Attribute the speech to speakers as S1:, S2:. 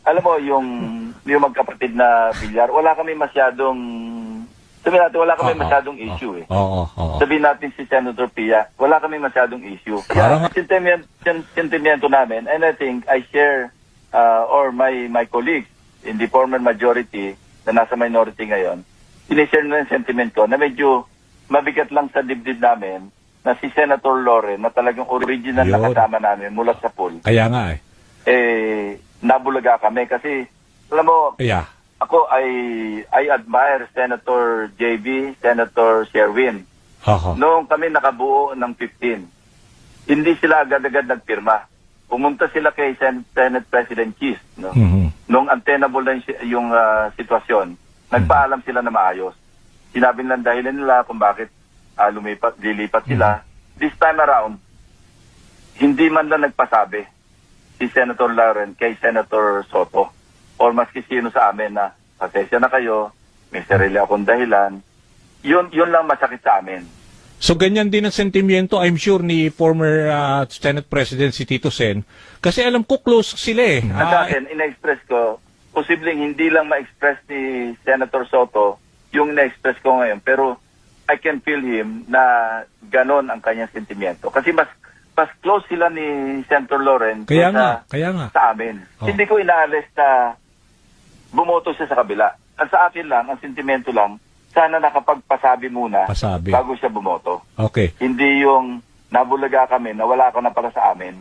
S1: alam mo, yung magkapatid na Villar, wala kami masyadong, sabihin natin, wala kami masyadong issue eh. Sabihin natin si Senator Pia, wala kami masyadong issue. Kaya sentimiento namin, and I think I share, or my colleagues in the former majority na nasa minority ngayon, sinishare na yung sentiment ko na medyo mabigat lang sa dibdib namin na si Senator Loren na talagang original na kasama namin mula sa pool.
S2: Kaya nga
S1: Nabulaga kami kasi alam mo, ako I admire Senator JB, Senator Sherwin. Noong kami nakabuo ng 15, hindi sila agad-agad nagpirma. Pumunta sila kay Senate President Cheese, no? Noong untenable na yung sitwasyon, nagpaalam sila na maayos. Sinabi lang dahilan nila kung bakit lilipat sila. This time around, hindi man lang nagpasabi si Senator Loren kay Senator Soto or maski sino sa amin na pasensya na kayo, may sarili akong dahilan. Yun lang masakit sa amin.
S2: So ganyan din ang sentimiento, I'm sure, ni former Senate President si Tito Sen. Kasi alam ko close sila eh.
S1: At akin, ina-express ko, posibleng hindi lang ma-express ni Senator Soto yung na-express ko ngayon. Pero I can feel him na ganon ang kanyang sentimiento. Kasi mas close sila ni Senator Loren
S2: kaya nga
S1: sa amin. Hindi ko inaalis na bumoto siya sa kabila. Ang sa akin lang, ang sentimento lang, sana nakapagpasabi muna bago siya bumoto.
S2: Okay.
S1: Hindi yung nabulaga kami na wala ka na para sa amin.